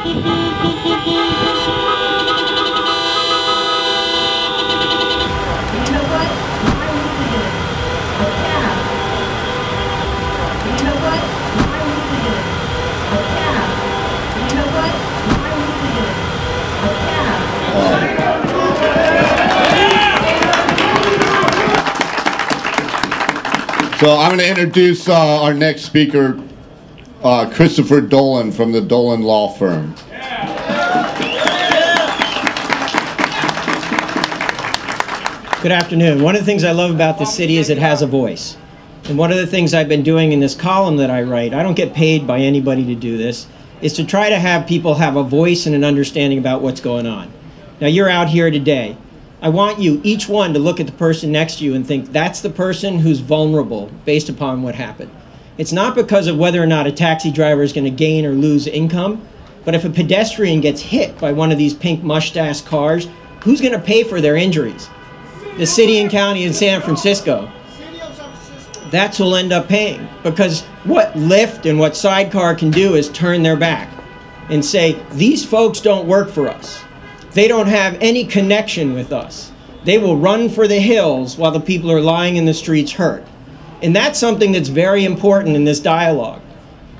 So I'm going to introduce our next speaker, Christopher Dolan from the Dolan Law Firm. Good afternoon. One of the things I love about this city is it has a voice. And one of the things I've been doing in this column that I write, I don't get paid by anybody to do this, is to try to have people have a voice and an understanding about what's going on. Now you're out here today. I want you, each one, to look at the person next to you and think that's the person who's vulnerable based upon what happened. It's not because of whether or not a taxi driver is going to gain or lose income, but if a pedestrian gets hit by one of these pink mustache cars, who's going to pay for their injuries? The city and county in San Francisco. That's who'll end up paying, because what Lyft and what Sidecar can do is turn their back and say, these folks don't work for us. They don't have any connection with us. They will run for the hills while the people are lying in the streets hurt. And that's something that's very important in this dialogue.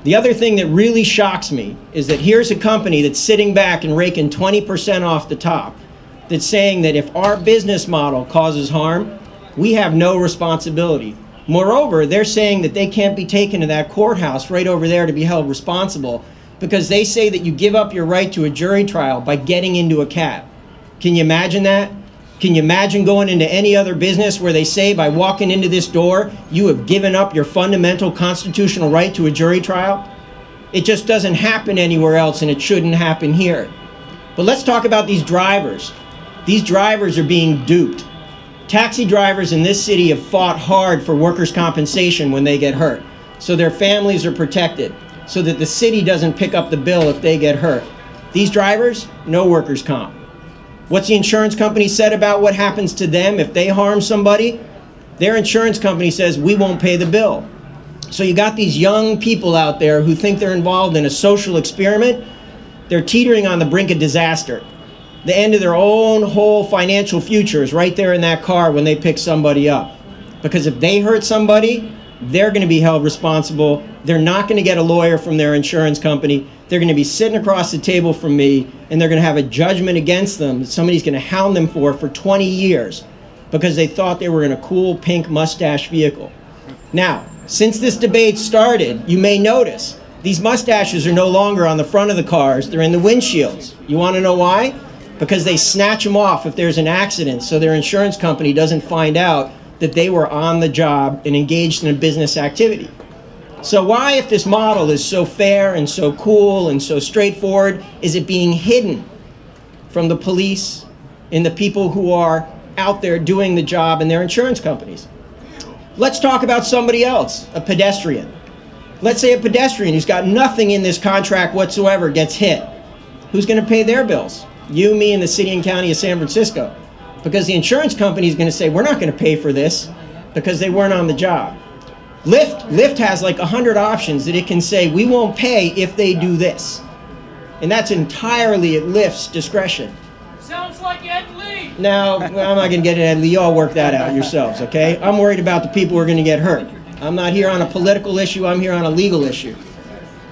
The other thing that really shocks me is that here's a company that's sitting back and raking 20% off the top, that's saying that if our business model causes harm, we have no responsibility. Moreover, they're saying that they can't be taken to that courthouse right over there to be held responsible because they say that you give up your right to a jury trial by getting into a cab. Can you imagine that? Can you imagine going into any other business where they say by walking into this door, you have given up your fundamental constitutional right to a jury trial? It just doesn't happen anywhere else, and it shouldn't happen here. But let's talk about these drivers. These drivers are being duped. Taxi drivers in this city have fought hard for workers' compensation when they get hurt, so their families are protected, so that the city doesn't pick up the bill if they get hurt. These drivers, no workers' comp. What's the insurance company said about what happens to them if they harm somebody? Their insurance company says, we won't pay the bill. So you got these young people out there who think they're involved in a social experiment. They're teetering on the brink of disaster. The end of their own whole financial future is right there in that car when they pick somebody up. Because if they hurt somebody, they're going to be held responsible. They're not going to get a lawyer from their insurance company. They're going to be sitting across the table from me, and they're going to have a judgment against them that somebody's going to hound them for 20 years because they thought they were in a cool pink mustache vehicle. Now, since this debate started, you may notice these mustaches are no longer on the front of the cars. They're in the windshields. You want to know why? Because they snatch them off if there's an accident so their insurance company doesn't find out that they were on the job and engaged in a business activity. So why, if this model is so fair and so cool and so straightforward, is it being hidden from the police and the people who are out there doing the job and their insurance companies? Let's talk about somebody else, a pedestrian. Let's say a pedestrian who's got nothing in this contract whatsoever gets hit. Who's going to pay their bills? You, me, and the city and county of San Francisco. Because the insurance company is going to say, we're not going to pay for this because they weren't on the job. Lyft has like 100 options that it can say, we won't pay if they do this. And that's entirely at Lyft's discretion. Sounds like Ed Lee. Now, I'm not going to get into Ed Lee. You all work that out yourselves, okay? I'm worried about the people who are going to get hurt. I'm not here on a political issue. I'm here on a legal issue.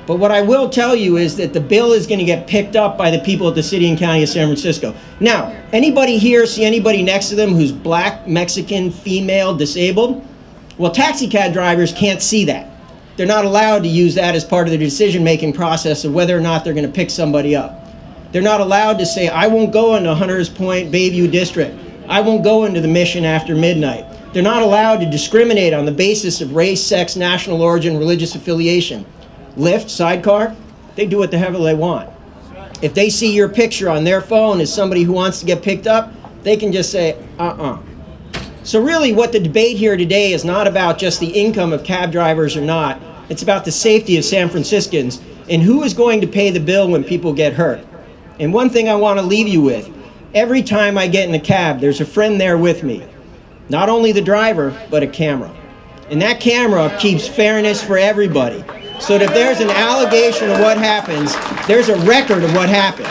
But what I will tell you is that the bill is going to get picked up by the people at the city and county of San Francisco. Now, anybody here see anybody next to them who's black, Mexican, female, disabled? Well, taxi cab drivers can't see that. They're not allowed to use that as part of the decision-making process of whether or not they're going to pick somebody up. They're not allowed to say, I won't go into Hunters Point, Bayview District. I won't go into the Mission after midnight. They're not allowed to discriminate on the basis of race, sex, national origin, religious affiliation. Lyft, Sidecar, they do what the hell they want. If they see your picture on their phone as somebody who wants to get picked up, they can just say, So really what the debate here today is not about just the income of cab drivers or not. It's about the safety of San Franciscans and who is going to pay the bill when people get hurt. And one thing I want to leave you with, every time I get in a cab, there's a friend there with me. Not only the driver, but a camera. And that camera keeps fairness for everybody. so that if there's an allegation of what happens, there's a record of what happened.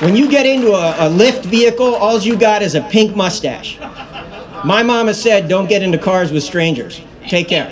When you get into a Lyft vehicle, all you got is a pink mustache. My mama said, don't get into cars with strangers. Take care.